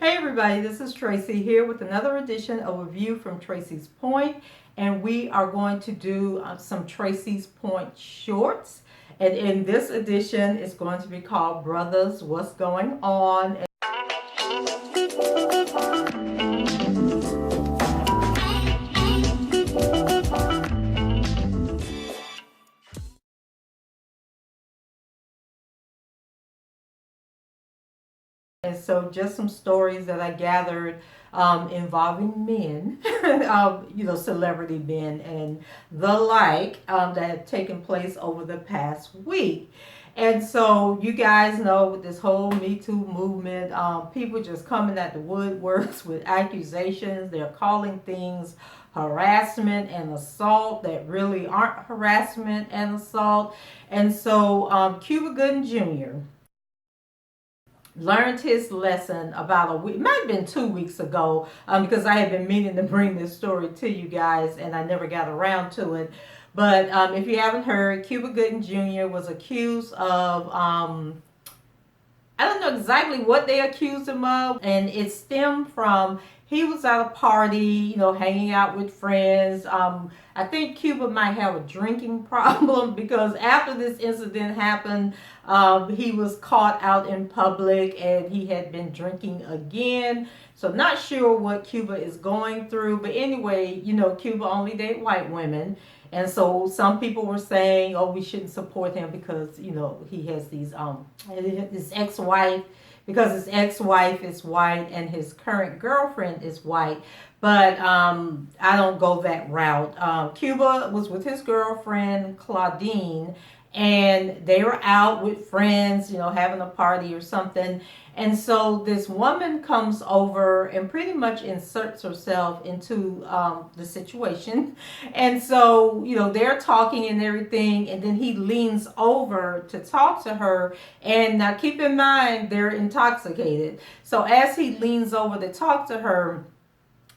Hey everybody, this is Tracy here with another edition of A View from Tracy's Point, and we are going to do some Tracy's Point shorts. And in this edition, it's going to be called Brothers, What's Going On? And so just some stories that I gathered involving men, celebrity men and the like that have taken place over the past week. And so you guys know with this whole Me Too movement, people just coming at the woodworks with accusations. They're calling things harassment and assault that really aren't harassment and assault. And so Cuba Gooding Jr. learned his lesson about a week, might have been 2 weeks ago, because I had been meaning to bring this story to you guys and I never got around to it. But if you haven't heard, Cuba Gooding Jr. was accused of, I don't know exactly what they accused him of, and it stemmed from he was at a party, hanging out with friends. I think Cuba might have a drinking problem because after this incident happened, he was caught out in public and he had been drinking again. So not sure what Cuba is going through, but anyway, Cuba only dates white women. And so some people were saying, oh, we shouldn't support him because, he has these, his ex-wife, because his ex-wife is white and his current girlfriend is white. But I don't go that route. Cuba was with his girlfriend, Claudine, and they were out with friends, having a party or something. And so this woman comes over and pretty much inserts herself into the situation. And so, they're talking and everything. And then he leans over to talk to her. And now keep in mind, they're intoxicated. So as he leans over to talk to her,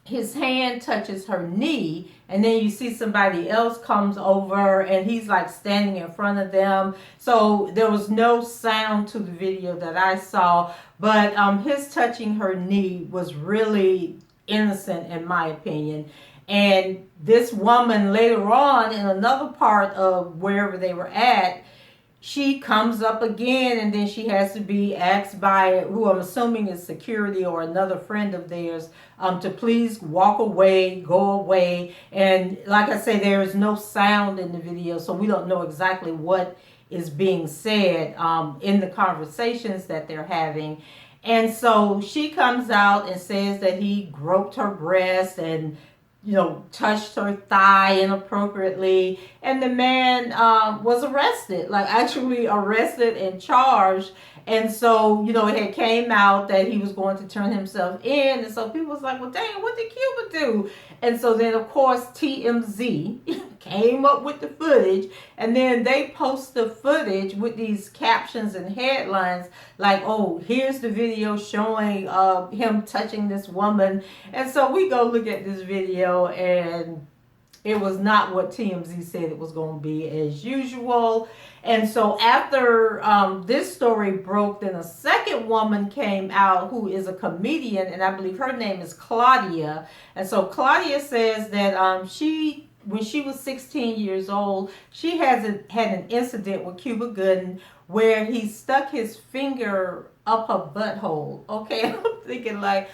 his hand touches her knee, and then you see somebody else comes over and he's like standing in front of them. So there was no sound to the video that I saw, but his touching her knee was really innocent in my opinion. And this woman later on in another part of wherever they were at, she comes up again, and then she has to be asked by who I'm assuming is security or another friend of theirs to please walk away, go away. And like I say, there is no sound in the video, so we don't know exactly what is being said in the conversations that they're having. And so she comes out and says that he groped her breast and touched her thigh inappropriately, and the man was arrested, like actually arrested and charged. And so, it had came out that he was going to turn himself in, and so people was like, well, dang, what did Cuba do? And so then, of course, TMZ came up with the footage, and then they post the footage with these captions and headlines like, oh, here's the video showing him touching this woman. And so we go look at this video, and it was not what TMZ said it was going to be as usual. And so after this story broke, then a second woman came out who is a comedian, and I believe her name is Claudia. And so Claudia says that when she was 16 years old, she had an incident with Cuba Gooding where he stuck his finger up her butthole. Okay, I'm thinking like,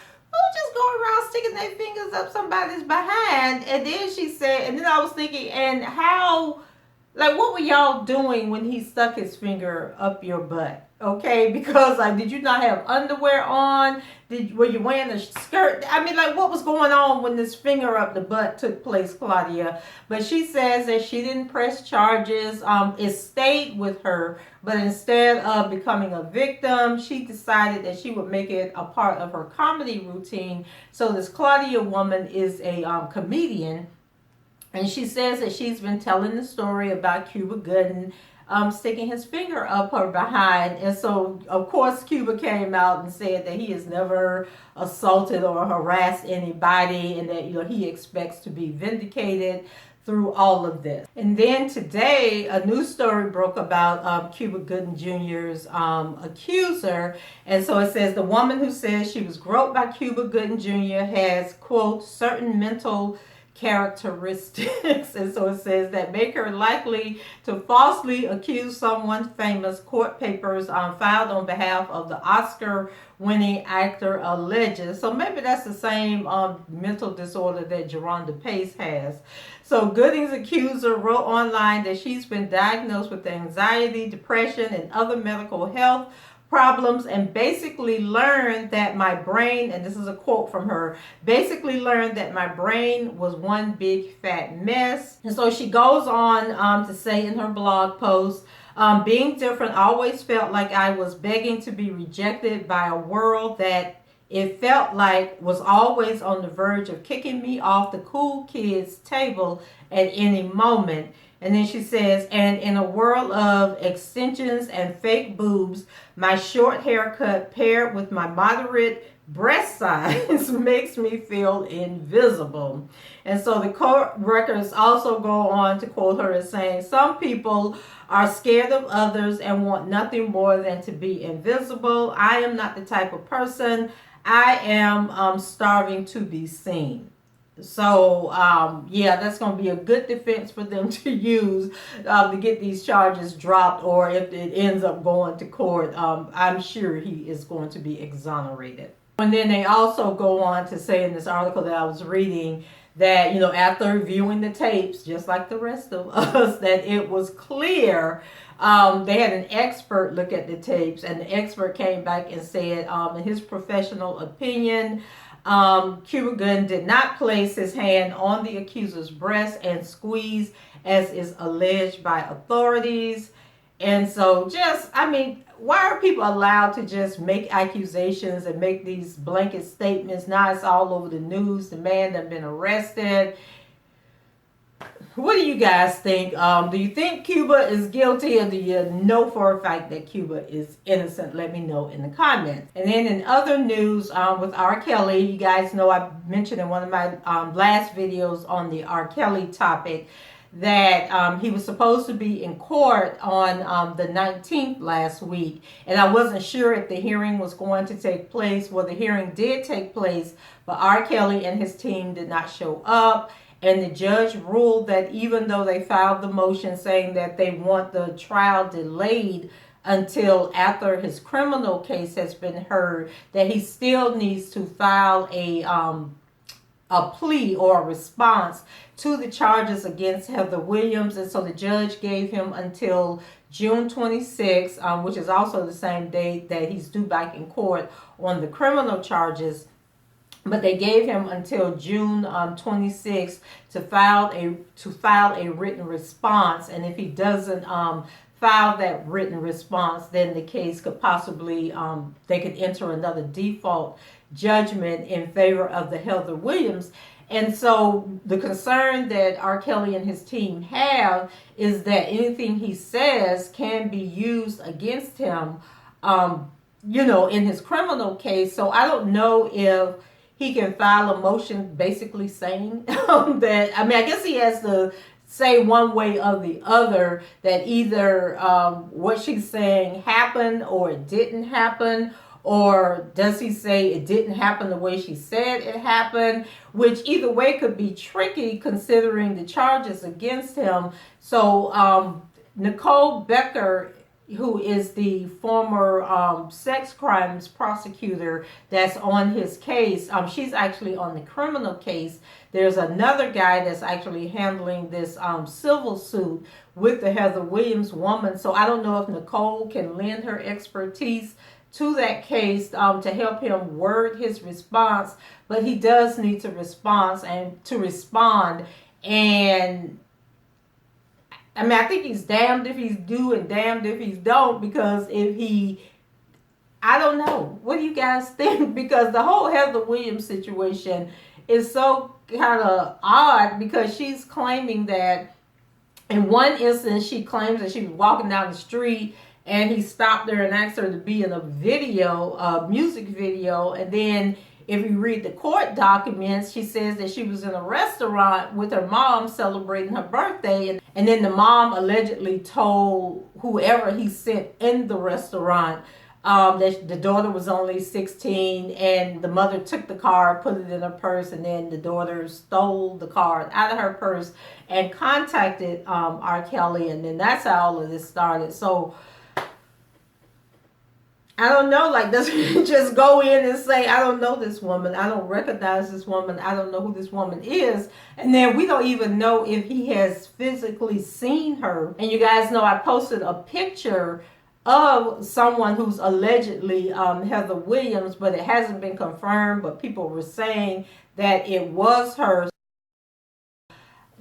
just go around sticking their fingers up somebody's behind. And then she said, and then I was thinking, and how, like, what were y'all doing when he stuck his finger up your butt? Okay, because like, did you not have underwear on? Were you wearing a skirt? I mean, like, what was going on when this finger up the butt took place, Claudia? But she says that she didn't press charges. It stayed with her, but instead of becoming a victim, she decided that she would make it a part of her comedy routine. So this Claudia woman is a comedian, and she says that she's been telling the story about Cuba Gooding sticking his finger up her behind. And so, of course, Cuba came out and said that he has never assaulted or harassed anybody, and that he expects to be vindicated through all of this. And then today, a news story broke about Cuba Gooding Jr.'s accuser. And so it says the woman who says she was groped by Cuba Gooding Jr. has, quote, certain mental characteristics. And so it says that make her likely to falsely accuse someone famous. Court papers filed on behalf of the Oscar winning actor alleges. So maybe that's the same mental disorder that Geronda Pace has. So Gooding's accuser wrote online that she's been diagnosed with anxiety, depression, and other medical health problems, and basically learned that my brain, and this is a quote from her, basically learned that my brain was one big fat mess. And so she goes on to say in her blog post, being different, I always felt like I was begging to be rejected by a world that it felt like was always on the verge of kicking me off the cool kids table at any moment. And then she says, and in a world of extensions and fake boobs, my short haircut paired with my moderate breast size makes me feel invisible. And so the court records also go on to quote her as saying, some people are scared of others and want nothing more than to be invisible. I am not the type of person. I am starving to be seen. So, yeah, that's going to be a good defense for them to use to get these charges dropped, or if it ends up going to court, I'm sure he is going to be exonerated. And then they also go on to say in this article that I was reading that, you know, after reviewing the tapes, just like the rest of us, that it was clear. They had an expert look at the tapes, and the expert came back and said, in his professional opinion, Cuba Gooding did not place his hand on the accuser's breast and squeeze as is alleged by authorities. And so just, I mean, why are people allowed to just make accusations and make these blanket statements? Now it's all over the news. The man done been arrested. What do you guys think? Do you think Cuba is guilty, or do you know for a fact that Cuba is innocent? Let me know in the comments. And then in other news with R. Kelly, you guys know I mentioned in one of my last videos on the R. Kelly topic that he was supposed to be in court on the 19th last week. And I wasn't sure if the hearing was going to take place. Well, the hearing did take place, but R. Kelly and his team did not show up. And the judge ruled that even though they filed the motion saying that they want the trial delayed until after his criminal case has been heard, that he still needs to file a plea or a response to the charges against Heather Williams. And so the judge gave him until June 26th, which is also the same date that he's due back in court on the criminal charges. But they gave him until June 26th to file a written response. And if he doesn't file that written response, then the case could possibly, they could enter another default judgment in favor of the Heather Williams. And so the concern that R. Kelly and his team have is that anything he says can be used against him, you know, in his criminal case. So I don't know if he can file a motion basically saying that, I mean, I guess he has to say one way or the other that either what she's saying happened or it didn't happen, or does he say it didn't happen the way she said it happened, which either way could be tricky considering the charges against him. So Nicole Becker, who is the former sex crimes prosecutor that's on his case, she's actually on the criminal case. There's another guy that's actually handling this civil suit with the Heather Williams woman. So I don't know if Nicole can lend her expertise to that case to help him word his response, but he does need to respond. And I mean, I think he's damned if he's do and damned if he's don't, because if he, I don't know. What do you guys think? Because the whole Heather Williams situation is so kind of odd, because she's claiming that in one instance, she claims that she was walking down the street and he stopped her and asked her to be in a video, a music video. And then if you read the court documents, she says that she was in a restaurant with her mom celebrating her birthday, and then the mom allegedly told whoever he sent in the restaurant that the daughter was only 16, and the mother took the card, put it in her purse, and then the daughter stole the card out of her purse and contacted R. Kelly, and then that's how all of this started. So I don't know, like, does he just go in and say, I don't know this woman, I don't recognize this woman, I don't know who this woman is, and then we don't even know if he has physically seen her. And you guys know I posted a picture of someone who's allegedly Heather Williams, but it hasn't been confirmed, but people were saying that it was her.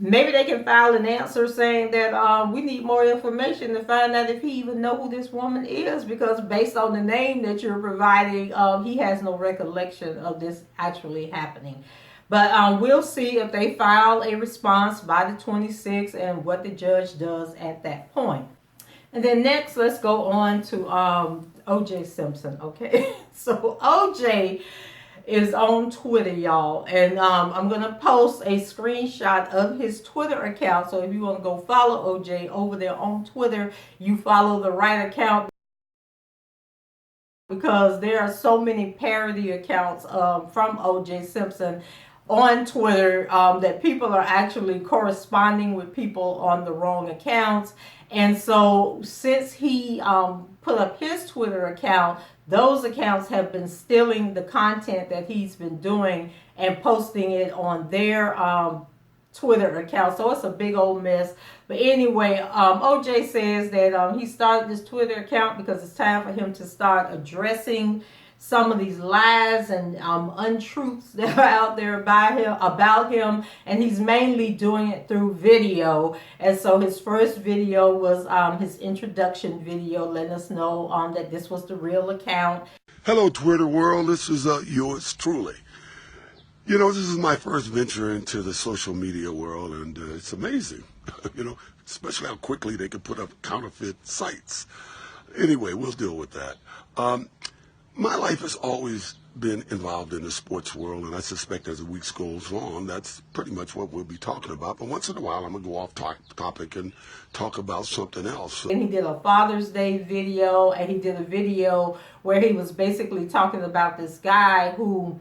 Maybe they can file an answer saying that we need more information to find out if he even know who this woman is, because based on the name that you're providing, he has no recollection of this actually happening. But we'll see if they file a response by the 26th and what the judge does at that point. And then next, let's go on to O.J. Simpson, okay? So O.J. is on Twitter, y'all, and I'm going to post a screenshot of his Twitter account. So if you want to go follow O.J. over there on Twitter, you follow the right account, because there are so many parody accounts from O.J. Simpson on Twitter that people are actually corresponding with people on the wrong accounts. And so since he put up his Twitter account, those accounts have been stealing the content that he's been doing and posting it on their Twitter account. So it's a big old mess. But anyway, OJ says that he started this Twitter account because it's time for him to start addressing some of these lies and untruths that are out there about him, and he's mainly doing it through video. And so his first video was his introduction video, letting us know that this was the real account. Hello, Twitter world. This is yours truly. You know, this is my first venture into the social media world, and it's amazing. You know, especially how quickly they can put up counterfeit sites. Anyway, we'll deal with that. My life has always been involved in the sports world, and I suspect as the weeks goes on, that's pretty much what we'll be talking about. But once in a while, I'm going to go off topic and talk about something else. And he did a Father's Day video, and he did a video where he was basically talking about this guy who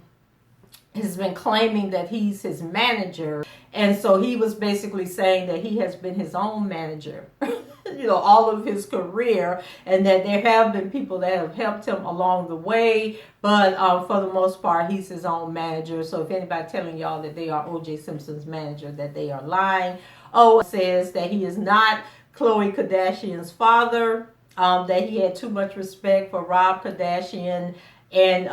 has been claiming that he's his manager. And so he was basically saying that he has been his own manager, you know, all of his career, and that there have been people that have helped him along the way, but for the most part, he's his own manager. So if anybody telling y'all that they are O.J. Simpson's manager, that they are lying. Oh, it says that he is not Khloe Kardashian's father, that he had too much respect for Rob Kardashian, and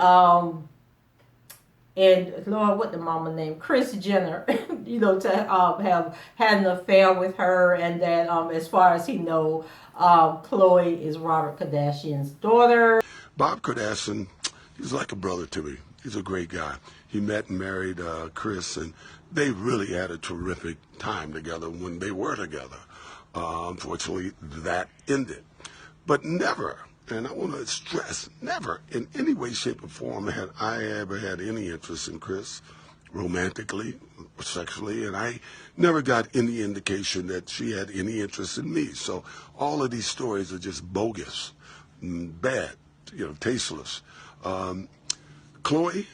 Lord, what the mama named Kris Jenner, you know, to have had an affair with her, and that as far as he know, Khloe is Robert Kardashian's daughter. Bob Kardashian, he's like a brother to me. He's a great guy. He met and married Kris, and they really had a terrific time together when they were together. Unfortunately, that ended. But never, and I want to stress, never in any way, shape, or form had I ever had any interest in Kris, romantically or sexually, and I never got any indication that she had any interest in me. So all of these stories are just bogus, bad, you know, tasteless. Khloe,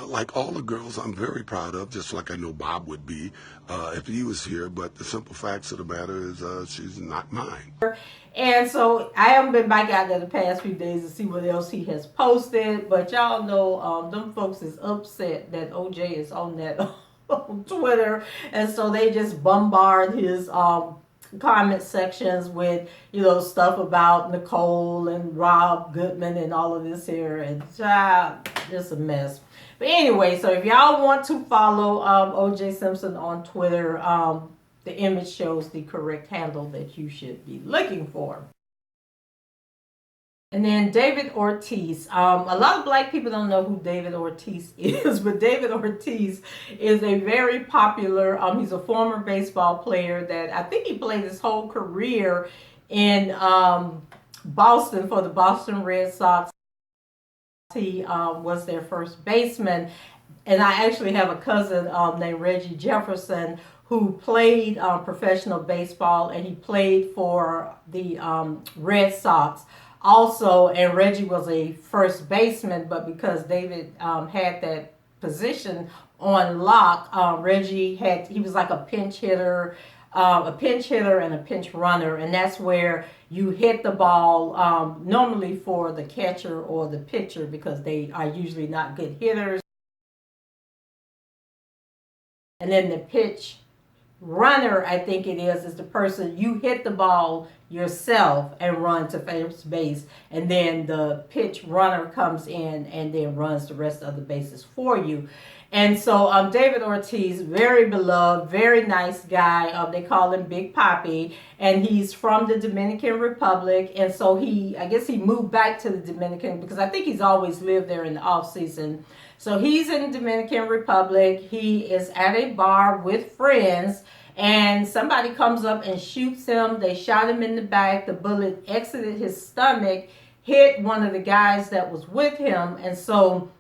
like all the girls, I'm very proud of, just like I know Bob would be if he was here. But the simple facts of the matter is she's not mine. And so I haven't been back out there the past few days to see what else he has posted. But y'all know them folks is upset that OJ is on that on Twitter. And so they just bombard his comment sections with, you know, stuff about Nicole and Rob Goodman and all of this here. And just a mess. But anyway, so if y'all want to follow O.J. Simpson on Twitter, the image shows the correct handle that you should be looking for. And then David Ortiz. A lot of black people don't know who David Ortiz is, but David Ortiz is a very popular, he's a former baseball player that I think he played his whole career in Boston for the Boston Red Sox. Monty was their first baseman. And I actually have a cousin named Reggie Jefferson who played professional baseball, and he played for the Red Sox also. And Reggie was a first baseman, but because David had that position on lock, he was like a pinch hitter. A pinch hitter and a pinch runner, and that's where you hit the ball normally for the catcher or the pitcher, because they are usually not good hitters. And then the pitch runner, I think it is the person you hit the ball yourself and run to first base, and then the pitch runner comes in and then runs the rest of the bases for you. And so David Ortiz, very beloved, very nice guy. They call him Big Papi, and he's from the Dominican Republic. And so I guess he moved back to the Dominican, because I think he's always lived there in the off season. So he's in the Dominican Republic. He is at a bar with friends, and somebody comes up and shoots him. They shot him in the back. The bullet exited his stomach, hit one of the guys that was with him, and so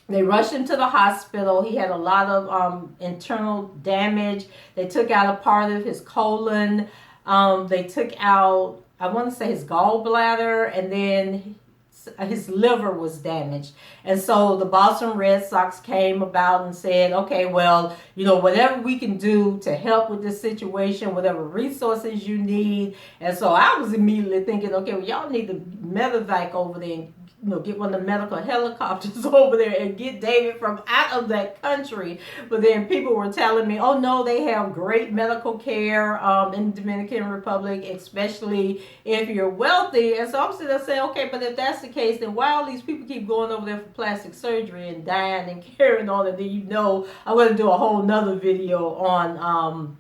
they rushed him to the hospital. He had a lot of internal damage. They took out a part of his colon. They took out, I want to say, his gallbladder, and then his liver was damaged. And so the Boston Red Sox came about and said, okay, well, whatever we can do to help with this situation, whatever resources you need. And so I was immediately thinking, okay, well, y'all need to medevac over there and get one of the medical helicopters over there and get David from out of that country. But then people were telling me, oh no, they have great medical care in the Dominican Republic, especially if you're wealthy. And so I'm sitting there saying, okay, but if that's the case, then why all these people keep going over there for plastic surgery and dying and carrying on? And then I'm going to do a whole nother video on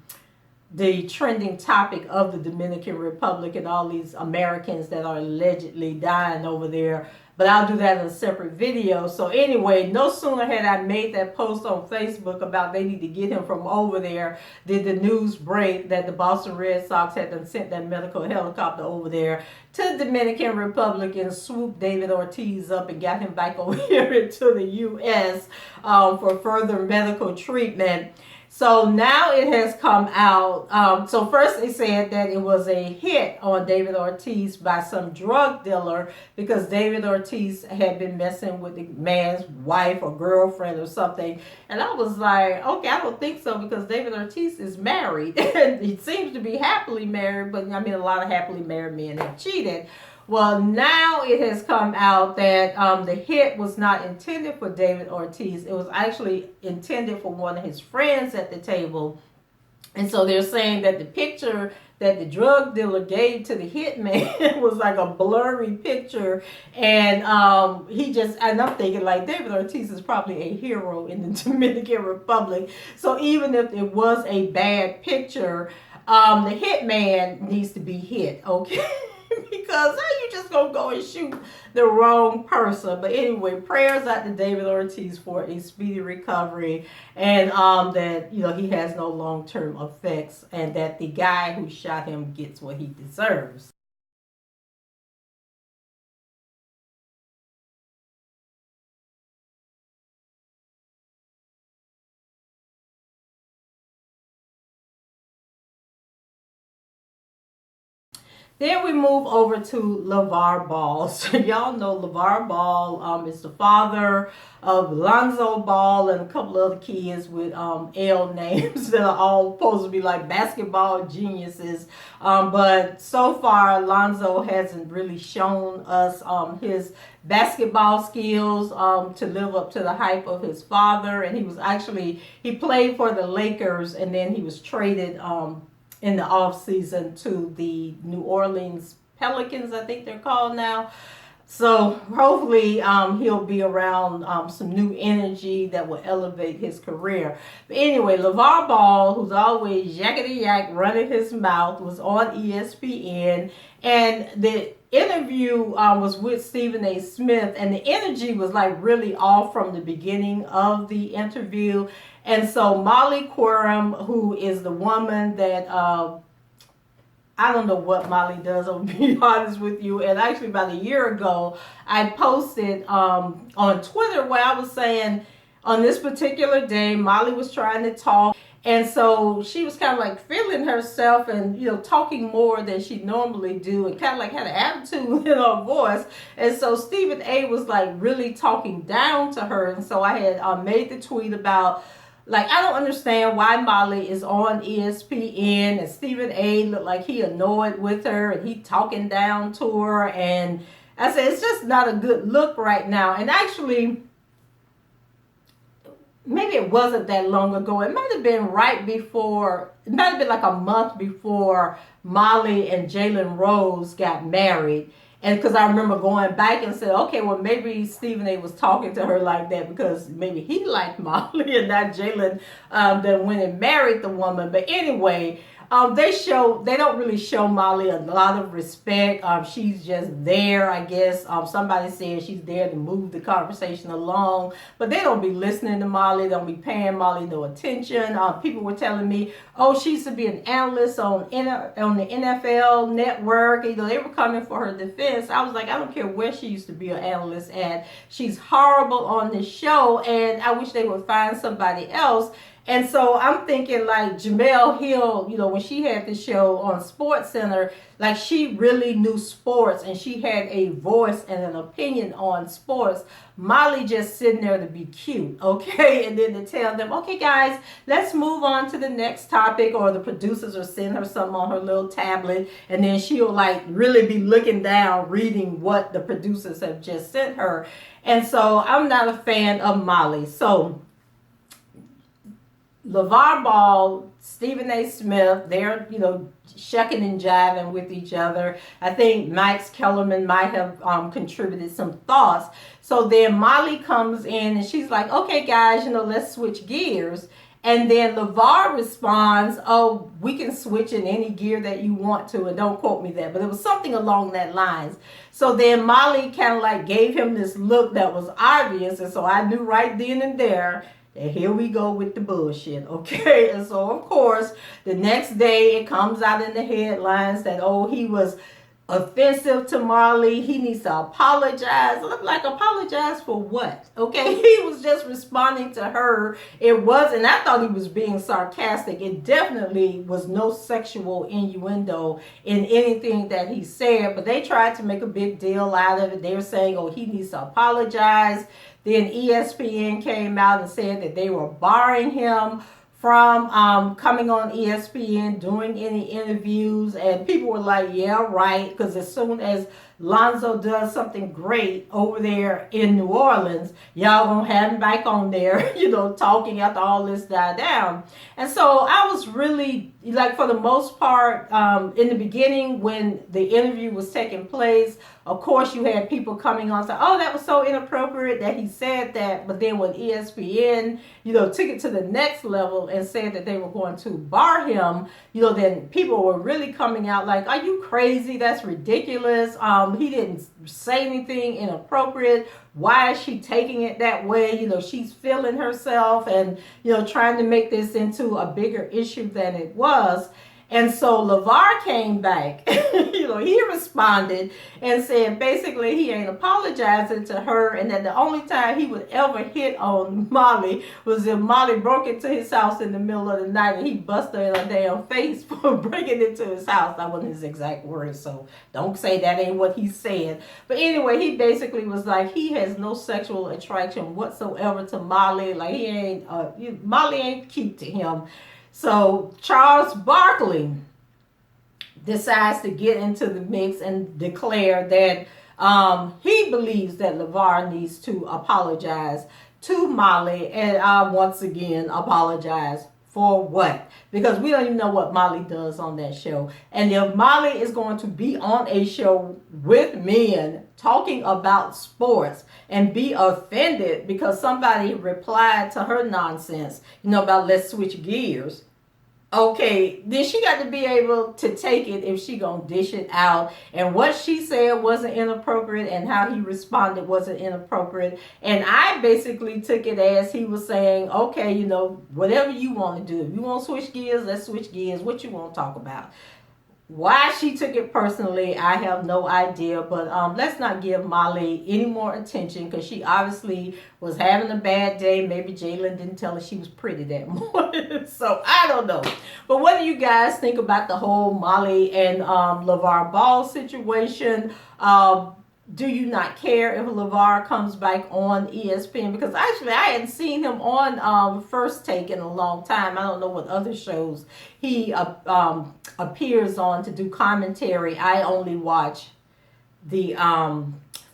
the trending topic of the Dominican Republic and all these Americans that are allegedly dying over there. But I'll do that in a separate video. So anyway, no sooner had I made that post on Facebook about they need to get him from over there, did the news break that the Boston Red Sox had sent that medical helicopter over there to the Dominican Republic and swooped David Ortiz up and got him back over here into the U.S. For further medical treatment. So now it has come out. So first they said that it was a hit on David Ortiz by some drug dealer, because David Ortiz had been messing with the man's wife or girlfriend or something. And I was like, okay, I don't think so, because David Ortiz is married. And he seems to be happily married, but I mean, a lot of happily married men have cheated. Well, now it has come out that the hit was not intended for David Ortiz. It was actually intended for one of his friends at the table. And so they're saying that the picture that the drug dealer gave to the hitman was like a blurry picture. And I'm thinking, like, David Ortiz is probably a hero in the Dominican Republic. So even if it was a bad picture, the hitman needs to be hit, okay? Because how you just gonna go and shoot the wrong person? But anyway, prayers out to David Ortiz for a speedy recovery, and that he has no long-term effects, and that the guy who shot him gets what he deserves. Then we move over to Lavar Ball. So y'all know Lavar Ball is the father of Lonzo Ball and a couple other kids with L names that are all supposed to be like basketball geniuses. But so far, Lonzo hasn't really shown us his basketball skills to live up to the hype of his father. And he played for the Lakers, and then he was traded in the off season to the New Orleans Pelicans, I think they're called now. So hopefully he'll be around some new energy that will elevate his career. But anyway, LeVar Ball, who's always yakety yak running his mouth, was on ESPN, and the interview was with Stephen A. Smith, and the energy was like really off from the beginning of the interview. And so Molly Quorum, who is the woman that I don't know what Molly does, I'll be honest with you. And actually, about a year ago, I posted on Twitter where I was saying on this particular day, Molly was trying to talk. And so she was kind of like feeling herself and, talking more than she normally do and kind of like had an attitude in her voice. And so Stephen A was like really talking down to her. And so I had made the tweet about, like, I don't understand why Molly is on ESPN and Stephen A looked like he annoyed with her and he talking down to her. And I said, it's just not a good look right now. And actually, maybe it wasn't that long ago. It might have been right before, it might have been like a month before Molly and Jalen Rose got married. And because I remember going back and said, okay, well, maybe Stephen A was talking to her like that because maybe he liked Molly and not Jalen that went and married the woman. But anyway, they don't really show Molly a lot of respect. She's just there, I guess. Somebody said she's there to move the conversation along, but they don't be listening to Molly. They don't be paying Molly no attention. People were telling me, oh, she used to be an analyst on the NFL network. They were coming for her defense. I was like, I don't care where she used to be an analyst at. She's horrible on this show, and I wish they would find somebody else. And so I'm thinking like Jemele Hill, when she had the show on Sports Center, like she really knew sports and she had a voice and an opinion on sports. Molly just sitting there to be cute, okay? And then to tell them, okay, guys, let's move on to the next topic, or the producers will send her something on her little tablet, and then she'll like really be looking down, reading what the producers have just sent her. And so I'm not a fan of Molly. So LeVar Ball, Stephen A. Smith, they're, shucking and jiving with each other. I think Max Kellerman might have contributed some thoughts. So then Molly comes in and she's like, okay, guys, let's switch gears. And then LeVar responds, oh, we can switch in any gear that you want to. And don't quote me that, but it was something along that lines. So then Molly kind of like gave him this look that was obvious. And so I knew right then and there, and here we go with the bullshit, okay? And so, of course, the next day it comes out in the headlines that, oh, he was offensive to Molly. He needs to apologize. I'm like, apologize for what? Okay, he was just responding to her. It wasn't, I thought he was being sarcastic. It definitely was no sexual innuendo in anything that he said, but they tried to make a big deal out of it. They were saying, oh, he needs to apologize. Then ESPN came out and said that they were barring him from coming on ESPN, doing any interviews. And people were like, yeah, right. Because as soon as Lonzo does something great over there in New Orleans, y'all gonna have him back on there, talking after all this died down. And so I was really, like, for the most part, in the beginning when the interview was taking place, of course you had people coming on saying, oh, that was so inappropriate that he said that. But then when ESPN, took it to the next level and said that they were going to bar him, then people were really coming out like, are you crazy? That's ridiculous. He didn't say anything inappropriate. Why is she taking it that way? She's feeling herself and, trying to make this into a bigger issue than it was. And so LeVar came back, he responded and said basically he ain't apologizing to her, and that the only time he would ever hit on Molly was if Molly broke into his house in the middle of the night and he busted her in her damn face for breaking into his house. That wasn't his exact words, so don't say that ain't what he said. But anyway, he basically was like, he has no sexual attraction whatsoever to Molly. Like, he ain't, Molly ain't cute to him. So Charles Barkley decides to get into the mix and declare that he believes that LeVar needs to apologize to Molly. And I once again apologize for what? Because we don't even know what Molly does on that show. And if Molly is going to be on a show with men talking about sports and be offended because somebody replied to her nonsense, about let's switch gears, okay, then she got to be able to take it if she gonna dish it out. And what she said wasn't inappropriate and how he responded wasn't inappropriate. And I basically took it as he was saying, okay, whatever you want to do. If you want to switch gears, let's switch gears. What you want to talk about? Why she took it personally, I have no idea. But let's not give Molly any more attention because she obviously was having a bad day. Maybe Jalen didn't tell her she was pretty that morning. So I don't know. But what do you guys think about the whole Molly and LeVar Ball situation? Do you not care if LeVar comes back on ESPN? Because actually, I hadn't seen him on First Take in a long time. I don't know what other shows he appears on to do commentary. I only watch the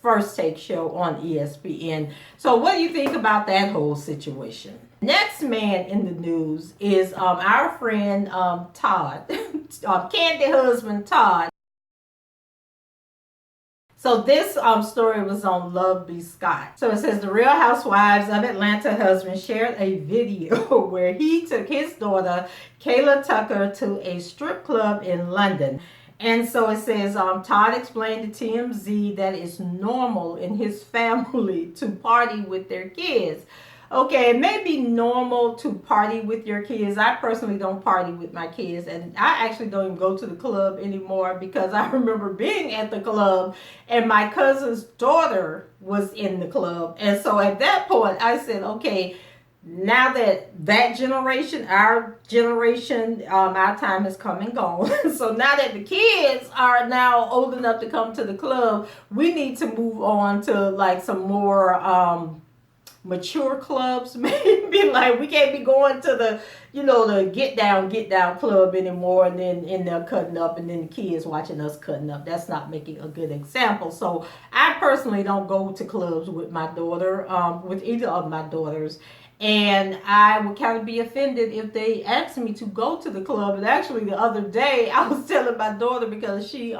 First Take show on ESPN. So, what do you think about that whole situation? Next man in the news is our friend Todd, Candy husband Todd. So this story was on Love B. Scott. So it says the Real Housewives of Atlanta husband shared a video where he took his daughter Kayla Tucker to a strip club in London. And so it says Todd explained to TMZ that it's normal in his family to party with their kids. Okay, it may be normal to party with your kids. I personally don't party with my kids, and I actually don't even go to the club anymore because I remember being at the club and my cousin's daughter was in the club. And so at that point, I said, okay, now that generation, our generation, our time has come and gone. So now that the kids are now old enough to come to the club, we need to move on to like some more mature clubs. Maybe like we can't be going to the the get down club anymore, and then in there cutting up and then the kids watching us cutting up. That's not making a good example. So I personally don't go to clubs with my daughter, with either of my daughters, and I would kind of be offended if they asked me to go to the club. And actually the other day I was telling my daughter, because she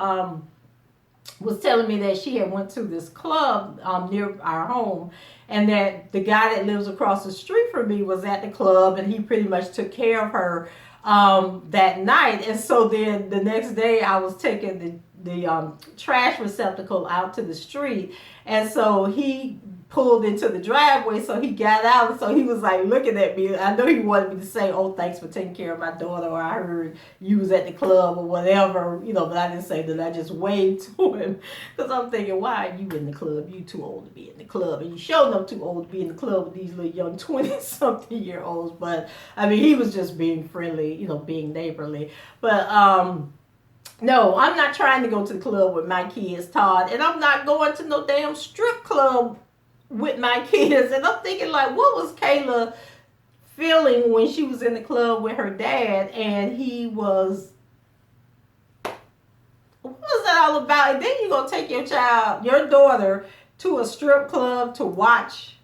was telling me that she had went to this club near our home, and that the guy that lives across the street from me was at the club, and he pretty much took care of her that night. And so then the next day I was taking the trash receptacle out to the street, and so he pulled into the driveway, so he got out, and so he was like looking at me. I know he wanted me to say, oh, thanks for taking care of my daughter, or I heard you was at the club or whatever, but I didn't say that. I just waved to him because I'm thinking, why are you in the club? You too old to be in the club, and you sure enough too old to be in the club with these little young 20-something-year-olds. But I mean, he was just being friendly, being neighborly. But no, I'm not trying to go to the club with my kids, Todd, and I'm not going to no damn strip club with my kids. And I'm thinking, like, what was Kayla feeling when she was in the club with her dad and he was, what was that all about? And then you're gonna take your daughter to a strip club to watch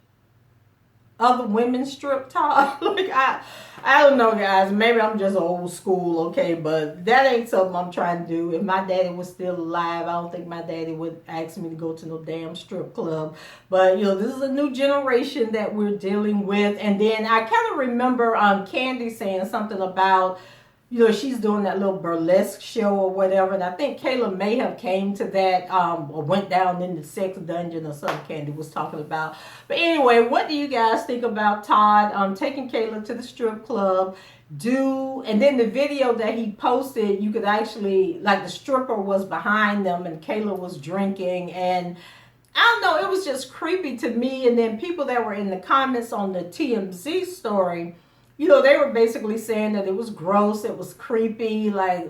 other women strip, Todd. Like, I don't know, guys. Maybe I'm just old school, okay, but that ain't something I'm trying to do. If my daddy was still alive, I don't think my daddy would ask me to go to no damn strip club. But this is a new generation that we're dealing with. And then I kind of remember Candy saying something about, she's doing that little burlesque show or whatever, and I think Kayla may have came to that or went down in the sex dungeon or something Candy was talking about. But anyway, what do you guys think about Todd taking Kayla to the strip club? And then the video that he posted, you could actually, like, the stripper was behind them and Kayla was drinking, and I don't know, it was just creepy to me. And then people that were in the comments on the TMZ story, they were basically saying that it was gross, it was creepy, like,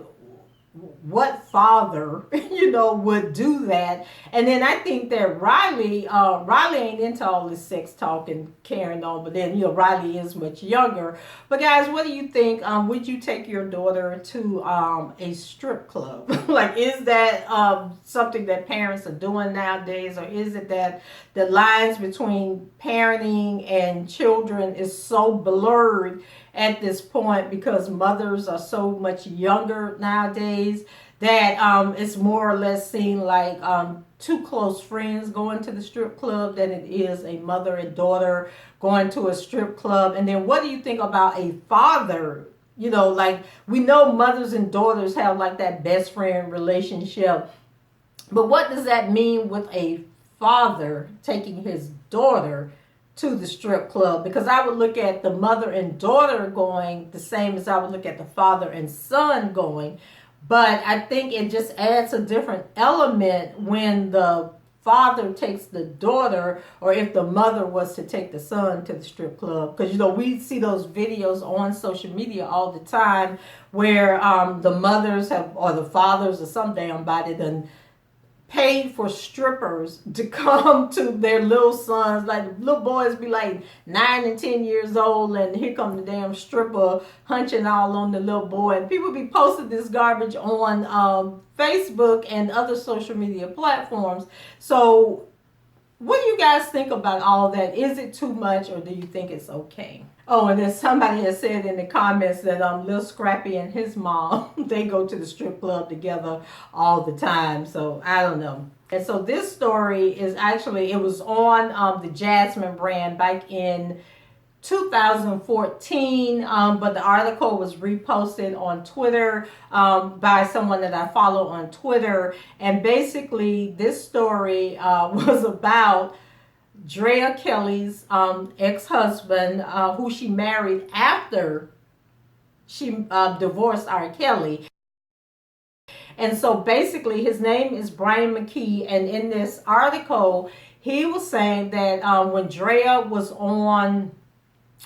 what father, would do that? And then I think that Riley ain't into all this sex talk and carrying on, but then, Riley is much younger. But guys, what do you think? Would you take your daughter to a strip club? Like, is that something that parents are doing nowadays, or is it that the lines between parenting and children is so blurred at this point because mothers are so much younger nowadays that it's more or less seen like two close friends going to the strip club than it is a mother and daughter going to a strip club? And then what do you think about a father? Like, we know mothers and daughters have like that best friend relationship, but what does that mean with a father taking his daughter to the strip club? Because I would look at the mother and daughter going the same as I would look at the father and son going. But I think it just adds a different element when the father takes the daughter, or if the mother was to take the son to the strip club. Because, we see those videos on social media all the time where the mothers have, or the fathers, or some damn body done paid for strippers to come to their little sons. Like, little boys be like 9 and 10 years old, and here come the damn stripper hunching all on the little boy. And people be posting this garbage on Facebook and other social media platforms. So what do you guys think about all that? Is it too much, or do you think it's okay? Oh, and then somebody has said in the comments that Lil Scrappy and his mom, they go to the strip club together all the time. So I don't know. And so this story is actually, it was on the Jasmine brand back in 2014, but the article was reposted on Twitter by someone that I follow on Twitter. And basically this story was about Drea Kelly's ex-husband, who she married after she divorced R. Kelly. And so basically his name is Brian McKee, and in this article he was saying that when Drea was on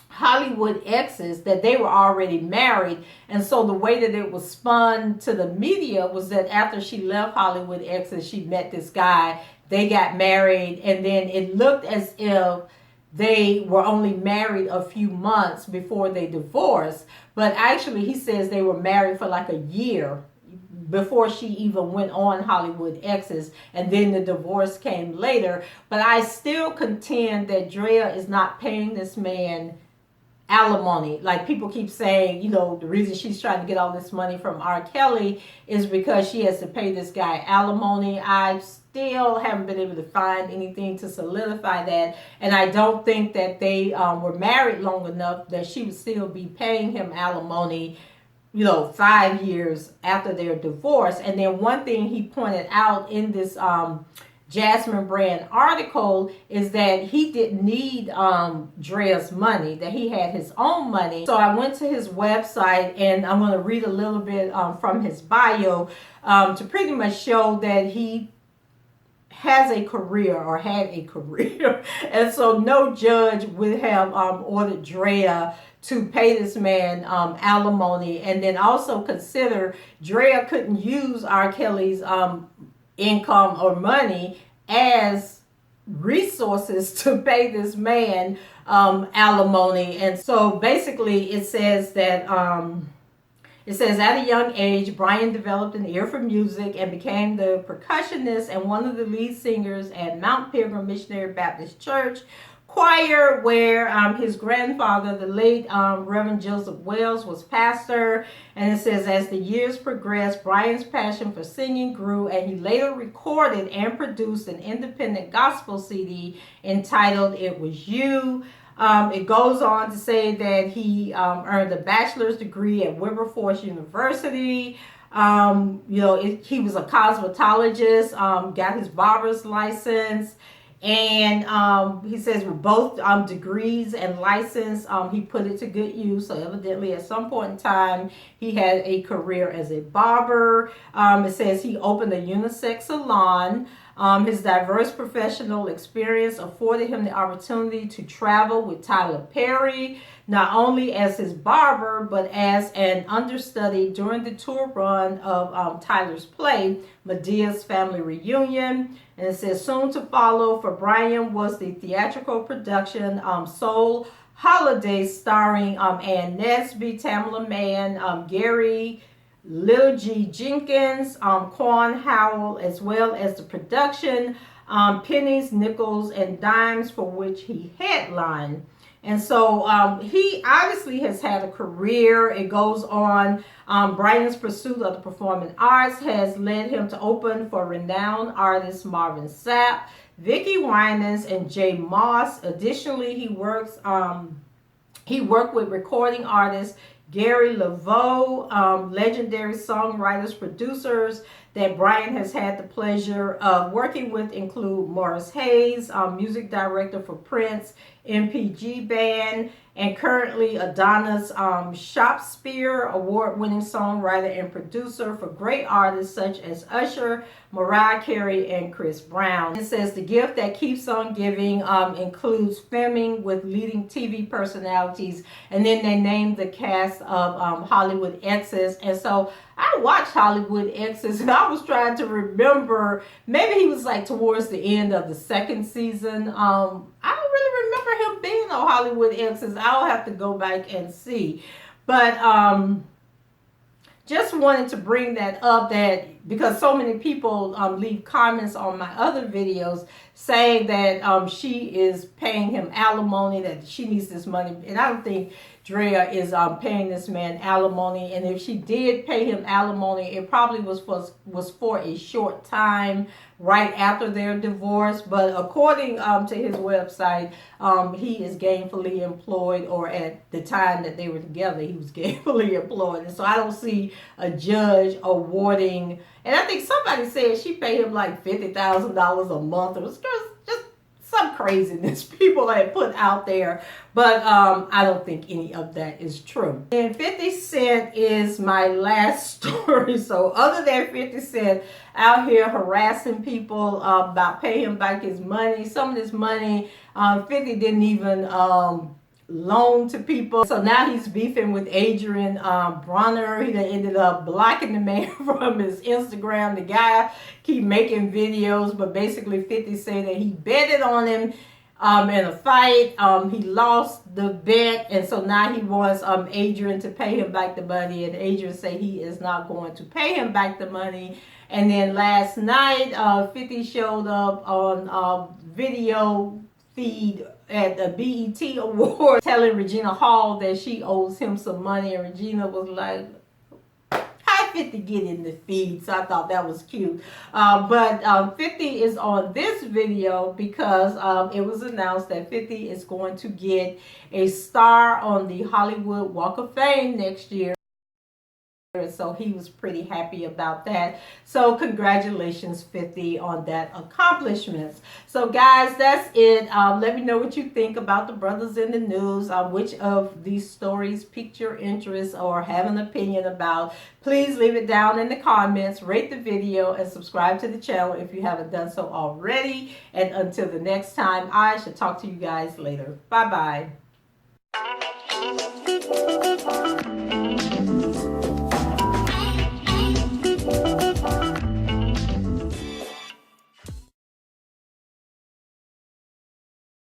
Hollywood Exes, that they were already married. And so the way that it was spun to the media was that after she left Hollywood Exes, she met this guy, they got married, and then it looked as if they were only married a few months before they divorced. But actually he says they were married for like a year before she even went on Hollywood Exes, and then the divorce came later. But I still contend that Drea is not paying this man alimony. Like, people keep saying, the reason she's trying to get all this money from R. Kelly is because she has to pay this guy alimony. I still haven't been able to find anything to solidify that, and I don't think that they were married long enough that she would still be paying him alimony 5 years after their divorce. And then one thing he pointed out in this Jasmine brand article is that he didn't need Drea's money, that he had his own money. So I went to his website, and I'm going to read a little bit from his bio to pretty much show that he has a career, or had a career. And so no judge would have ordered Drea to pay this man alimony. And then also consider, Drea couldn't use R. Kelly's income or money as resources to pay this man alimony. And so basically it says that at a young age, Brian developed an ear for music and became the percussionist and one of the lead singers at Mount Pilgrim Missionary Baptist Church choir, where his grandfather, the late Reverend Joseph Wells, was pastor. And it says, as the years progressed, Brian's passion for singing grew, and he later recorded and produced an independent gospel CD entitled It Was You. It goes on to say that he earned a bachelor's degree at Wilberforce University. He was a cosmetologist, got his barber's license. And he says with both degrees and license, he put it to good use. So evidently at some point in time, he had a career as a barber. It says he opened a unisex salon. His diverse professional experience afforded him the opportunity to travel with Tyler Perry, not only as his barber, but as an understudy during the tour run of Tyler's play, Medea's Family Reunion. And it says soon to follow for Brian was the theatrical production Soul Holiday, starring Ann Nesby, Tamela Mann, Gary Lil G. Jenkins, Quan Howell, as well as the production Pennies, Nickels, and Dimes, for which he headlined. And so he obviously has had a career. It goes on. Brian's pursuit of the performing arts has led him to open for renowned artists Marvin Sapp, Vicki Winans, and Jay Moss. Additionally, he worked with recording artist Gary Lavar, legendary songwriters, producers that Brian has had the pleasure of working with include Morris Hayes, music director for Prince, MPG Band, and currently Adonis Shakespeare, award-winning songwriter and producer for great artists such as Usher, Mariah Carey, and Chris Brown. It says the gift that keeps on giving includes filming with leading TV personalities, and then they named the cast of Hollywood Exes. And so I watched Hollywood Exes, and I was trying to remember, maybe he was like towards the end of the second season. I don't really remember him being on Hollywood Exes. I'll have to go back and see. But just wanted to bring that up, that because so many people leave comments on my other videos saying that she is paying him alimony, that she needs this money. And I don't think Drea is paying this man alimony. And if she did pay him alimony, it probably was for a short time right after their divorce. But according to his website, he is gainfully employed, or at the time that they were together, he was gainfully employed. And so I don't see a judge awarding, and I think somebody said she paid him like $50,000 a month. It was just some craziness people had put out there. But I don't think any of that is true. And 50 Cent is my last story. So other than 50 Cent out here harassing people about paying him back his money, some of this money 50 didn't even loan to people. So now he's beefing with Adrian Brotha. He ended up blocking the man from his Instagram. The guy keep making videos, but basically 50 said that he betted on him in a fight. He lost the bet, and so now he wants Adrian to pay him back the money, and Adrian say he is not going to pay him back the money. And then last night 50 showed up on video feed at the BET Award telling Regina Hall that she owes him some money, and Regina was like, how 50 get in the feed? So I thought that was cute. But 50 is on this video because it was announced that 50 is going to get a star on the Hollywood Walk of Fame next year. So he was pretty happy about that. So congratulations 50 on that accomplishment. So guys, that's it. Let me know what you think about the brothers in the news. Which of these stories piqued your interest or have an opinion about. Please leave it down in the comments, rate the video, and subscribe to the channel if you haven't done so already. And until the next time, I shall talk to you guys later. Bye bye.